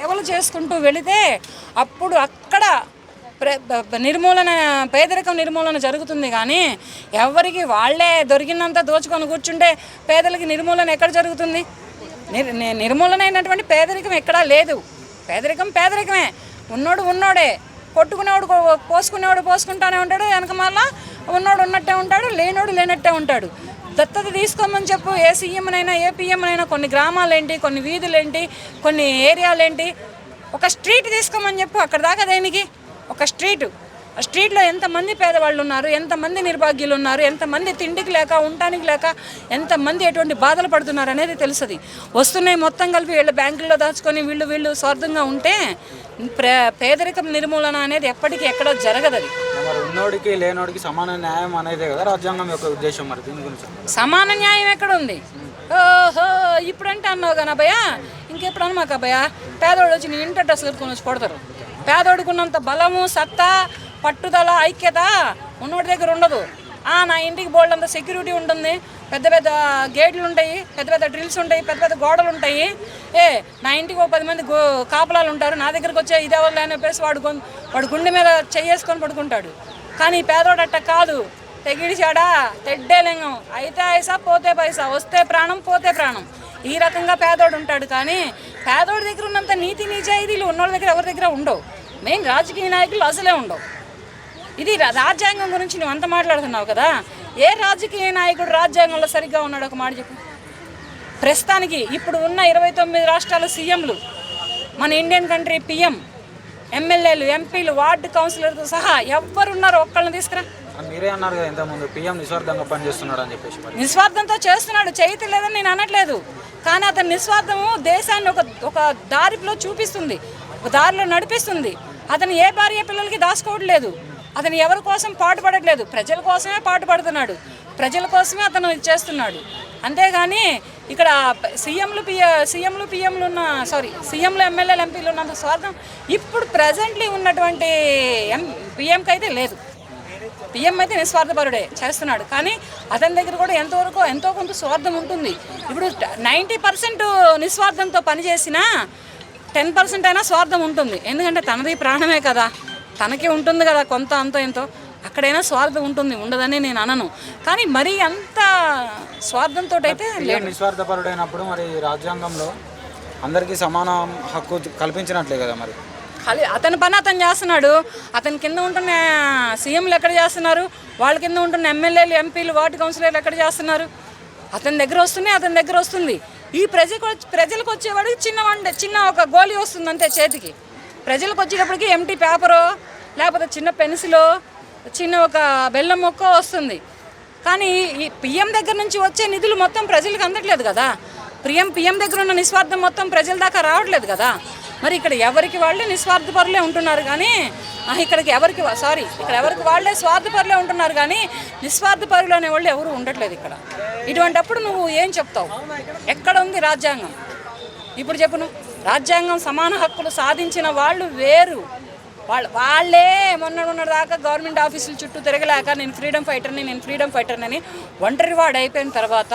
సేవలు చేసుకుంటూ వెళితే అప్పుడు అక్కడ నిర్మూలన, పేదరికం నిర్మూలన జరుగుతుంది. కానీ ఎవరికి వాళ్ళే దొరికినంత దోచుకొని కూర్చుంటే పేదలకి నిర్మూలన ఎక్కడ జరుగుతుంది? నిర్మూలన అయినటువంటి పేదరికం ఎక్కడా లేదు. పేదరికం పేదరికమే, ఉన్నోడు ఉన్నోడే, కొట్టుకునేవాడు పోసుకునేవాడు పోసుకుంటానే ఉంటాడు, వెనక మళ్ళా ఉన్నోడు ఉన్నట్టే ఉంటాడు, లేనోడు లేనట్టే ఉంటాడు. దత్తత తీసుకోమని చెప్పు, ఏ సీఎంనైనా ఏ పిఎంనైనా కొన్ని గ్రామాలేంటి, కొన్ని వీధులేంటి, కొన్ని ఏరియాలేంటి, ఒక స్ట్రీట్ తీసుకోమని చెప్పు. అక్కడ దాకా దేనికి? ఒక స్ట్రీట్లో ఎంతమంది పేదవాళ్ళు ఉన్నారు, ఎంతమంది నిర్భాగ్యులు ఉన్నారు, ఎంతమంది తిండికి లేక ఉండటానికి లేక ఎంతమంది ఎటువంటి బాధలు పడుతున్నారు అనేది తెలుస్తుంది. వస్తున్నాయి మొత్తం కలిపి వీళ్ళ బ్యాంకుల్లో దాచుకొని వీళ్ళు స్వార్థంగా ఉంటే పేదరికం నిర్మూలన అనేది ఎప్పటికీ ఎక్కడో జరగదు. అది ఉన్నోడికి లేనోడికి సమాన న్యాయం అనేదే కదా రాజ్యాంగం యొక్క ఉద్దేశం. మరి దీని గురించి సమాన న్యాయం ఎక్కడ ఉంది? ఓహో, ఇప్పుడంటే అన్నావు కానీ అబ్బాయ, ఇంకెప్పుడు అన్నమాక అబ్బాయ. పేదోడు వచ్చి నీ ఇంటర్ డ్రెస్ కట్టుకొని వచ్చి కొడతారు. పేదోడుకున్నంత బలము, సత్తా, పట్టుదల, ఐక్యత ఉన్నోడి దగ్గర ఉండదు. నా ఇంటికి బోల్డ్ అంత సెక్యూరిటీ ఉంటుంది, పెద్ద పెద్ద గేట్లు ఉంటాయి, పెద్ద పెద్ద డ్రిల్స్ ఉంటాయి, పెద్ద పెద్ద గోడలు ఉంటాయి. నా ఇంటికి 10 మంది కాపలాలు ఉంటారు, నా దగ్గరకు వచ్చే ఇది ఎవరు లేని చెప్పేసి వాడు గుండె మీద చెయ్యేసుకొని పడుకుంటాడు. కానీ పేదోడు అట్ట కాదు. తెగిడిచాడా తెడ్డే లింగం, అయితే ఐసా పోతే పైసా, వస్తే ప్రాణం పోతే ప్రాణం, ఈ రకంగా పేదోడు ఉంటాడు. కానీ పేదోడి దగ్గర ఉన్నంత నీతి నిజాయితీలు ఉన్నోళ్ళ దగ్గర ఎవరి దగ్గర ఉండవు. మెయిన్ రాజకీయ నాయకులు అసలే ఉండవు. ఇది రాజ్యాంగం గురించి నువ్వు అంత మాట్లాడుతున్నావు కదా, ఏ రాజకీయ నాయకుడు రాజ్యాంగంలో సరిగ్గా ఉన్నాడు? ఒక మాట చెప్పు. ప్రస్తుతానికి ఇప్పుడు ఉన్న 29 రాష్ట్రాల సీఎంలు, మన ఇండియన్ కంట్రీ పిఎం, ఎమ్మెల్యేలు, ఎంపీలు, వార్డు కౌన్సిలర్తో సహా ఎవరున్నారో ఒక్కళ్ళని తీసుకురా. మీరే అన్నారు కదా ఇంతకుముందు, పిఎం నిస్వార్థంగా పనిచేస్తున్నాడు అని చెప్పేసి. నిస్వార్థంతో చేస్తున్నాడు, చేయట్లేదని నేను అనట్లేదు. కానీ అతని నిస్వార్థము దేశాన్ని ఒక దారిలో చూపిస్తుంది, ఒక దారిలో నడిపిస్తుంది. అతను ఏ భార్య పిల్లలకి దాచుకోవట్లేదు, అతను ఎవరి కోసం పాటుపడట్లేదు, ప్రజల కోసమే పాటుపడుతున్నాడు, ప్రజల కోసమే అతను చేస్తున్నాడు. అంతేగాని ఇక్కడ సీఎంలు పిఎంలు ఉన్న సీఎంలు ఎమ్మెల్యేలు ఎంపీలు ఉన్నంత స్వార్థం ఇప్పుడు ప్రజెంట్లీ ఉన్నటువంటి పిఎంకి అయితే లేదు. పిఎం అయితే నిస్వార్థపరుడే చేస్తున్నాడు. కానీ అతని దగ్గర కూడా ఎంతో కొంత స్వార్థం ఉంటుంది. ఇప్పుడు 90% నిస్వార్థంతో పనిచేసినా 10% అయినా స్వార్థం ఉంటుంది. ఎందుకంటే తనది ప్రాణమే కదా, తనకి ఉంటుంది కదా కొంత అంతో ఎంతో, అక్కడైనా స్వార్థం ఉంటుంది, ఉండదని నేను అనను. కానీ మరీ అంత స్వార్థంతో అయితే లేదు. నిస్వార్థపరుడైనప్పుడు మరి రాజ్యాంగంలో అందరికీ సమాన హక్కు కల్పించినట్లే కదా. మరి అతని పని అతను చేస్తున్నాడు. అతని కింద ఉంటున్న సీఎంలు ఎక్కడ చేస్తున్నారు, వాళ్ళ కింద ఉంటున్న ఎమ్మెల్యేలు, ఎంపీలు, వార్డు కౌన్సిలర్లు ఎక్కడ చేస్తున్నారు? అతని దగ్గర వస్తుంది. ఈ ప్రజలకు వచ్చేవాడికి చిన్న ఒక గోళీ వస్తుంది అంతే చేతికి. ప్రజలకు వచ్చేటప్పటికి ఎంటీ పేపరో లేకపోతే చిన్న పెన్సిలో చిన్న ఒక బెల్లం మొక్క వస్తుంది. కానీ ఈ పిఎం దగ్గర నుంచి వచ్చే నిధులు మొత్తం ప్రజలకు అందట్లేదు కదా. పిఎం దగ్గర ఉన్న నిస్వార్థం మొత్తం ప్రజల దాకా రావట్లేదు కదా. మరి ఇక్కడ ఎవరికి వాళ్ళే నిస్వార్థపరులే ఉంటున్నారు. కానీ ఇక్కడ ఎవరికి వాళ్ళే స్వార్థపరులే ఉంటున్నారు. కానీ నిస్వార్థపరులు అనే వాళ్ళు ఎవరు ఉండట్లేదు ఇక్కడ. ఇటువంటప్పుడు నువ్వు ఏం చెప్తావు? ఎక్కడ ఉంది రాజ్యాంగం? ఇప్పుడు చెప్పు నువ్వు. రాజ్యాంగం సమాన హక్కులు సాధించిన వాళ్ళు వేరు. వాళ్ళే మొన్న దాకా గవర్నమెంట్ ఆఫీసుల చుట్టూ తిరగలేక నేను ఫ్రీడమ్ ఫైటర్ని ఒంటరి వాడు అయిపోయిన తర్వాత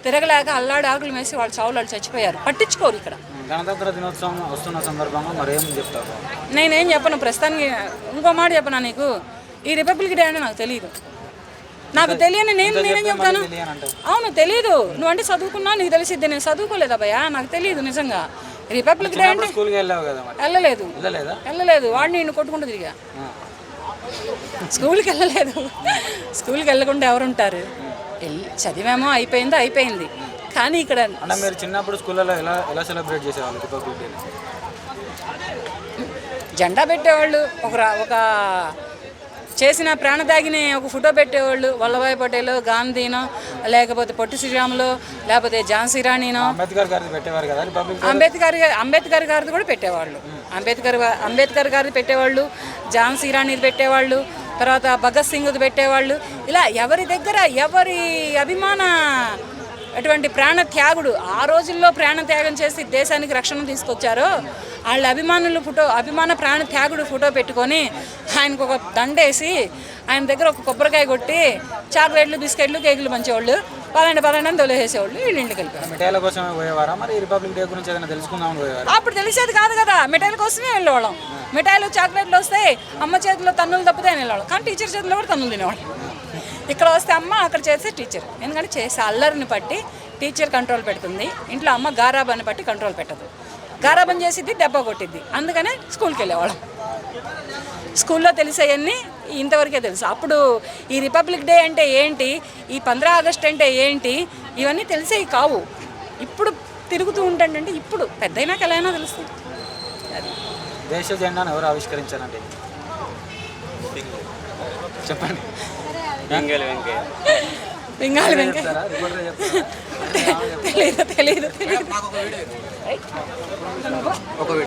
తిరగలేక అల్లాడి ఆకులు వేసి వాళ్ళ చావులు చచ్చిపోయారు. పట్టించుకోరు ఇక్కడ. గణతంత్ర దినోత్సవం వస్తున్న సందర్భంగా మరేం చెప్తారు? నేనేం చెప్పను ప్రస్తుతానికి. ఇంకో మాట చెప్పనా నీకు, ఈ రిపబ్లిక్ డే అంటే నాకు తెలియదు. నాకు తెలియని నేనేం చెప్తాను? అవును తెలియదు. నువ్వు అంటే చదువుకున్నా నీకు తెలిసిద్ది, నేను చదువుకోలేదు అబ్బాయా, నాకు తెలియదు నిజంగా. రిపబ్లిక్ డే అంటే వెళ్ళలేదు. వాడిని నేను కొట్టుకుంటూ తిరిగా. స్కూల్కి వెళ్ళకుండా ఎవరుంటారు? చదివామో అయిపోయింది. కానీ ఇక్కడ మీరు చిన్నప్పుడు స్కూల్లో ఎలా సెలబ్రేట్ చేసేవాళ్ళు రిపబ్లిక్ డే? జెండా పెట్టేవాళ్ళు, ఒక చేసిన ప్రాణత్యాగిని ఒక ఫోటో పెట్టేవాళ్ళు. వల్లభాయ్ పటేల్, గాంధీనో, లేకపోతే పొట్టి శ్రీరాములు, లేకపోతే ఝాన్సీ రాణినో. అంబేద్కర్ గారిది కూడా పెట్టేవాళ్ళు. అంబేద్కర్ గారిది పెట్టేవాళ్ళు, ఝాన్సీ రాణిది పెట్టేవాళ్ళు, తర్వాత భగత్ సింగ్ది పెట్టేవాళ్ళు. ఇలా ఎవరి దగ్గర ఎవరి అభిమాన అటువంటి ప్రాణత్యాగుడు ఆ రోజుల్లో ప్రాణత్యాగం చేసి దేశానికి రక్షణ తీసుకొచ్చారో వాళ్ళ అభిమాన ప్రాణత్యాగుడు ఫోటో పెట్టుకొని ఆయనకు ఒక దండేసి ఆయన దగ్గర ఒక కొబ్బరికాయ కొట్టి చాక్లెట్లు, బిస్కెట్లు, కేకులు పంచేవాళ్ళు. పదండి అని తొలేసేవాళ్ళు, వీళ్ళు ఇంటికి వెళ్ళిపోయారు. మిఠాయిల కోసమే పోయేవారా మరి రిపబ్లిక్ డే గురించి ఏదైనా తెలుసుకుందామని పోయేవారా? అప్పుడు తెలిసేది కాదు కదా, మిఠాయిల కోసమే వెళ్ళేవాళ్ళం. మిఠాయిలు చాక్లెట్లు వస్తే అమ్మ చేతిలో తన్నులు తప్పితే అని వెళ్ళేవాళ్ళం, కానీ టీచర్ చేతిలో కూడా తన్నులు తినేవాళ్ళం. ఇక్కడ వస్తే అమ్మ, అక్కడ చేస్తే టీచర్. ఎందుకంటే చేసే అల్లరిని బట్టి టీచర్ కంట్రోల్ పెడుతుంది, ఇంట్లో అమ్మ గారాబాన్ని బట్టి కంట్రోల్ పెట్టదు. గారాబం చేసిద్ది, దెబ్బ కొట్టిద్ది. అందుకనే స్కూల్కి వెళ్ళేవాళ్ళం. స్కూల్లో తెలిసేవన్నీ ఇంతవరకే తెలుసు. అప్పుడు ఈ రిపబ్లిక్ డే అంటే ఏంటి, ఈ 15 ఆగస్ట్ అంటే ఏంటి, ఇవన్నీ తెలిసేవి కావు. ఇప్పుడు తిరుగుతూ ఉంటాంటే ఇప్పుడు పెద్దయినాక ఎలా అయినా తెలుస్తుంది. అది దేశ జెండాను ఎవరు ఆవిష్కరించారండి? చెప్పండి. పింగాళి వెంకయ్య. చెప్తారా? రిపోర్టర్ చెప్తారా? తెలీదు. ఒక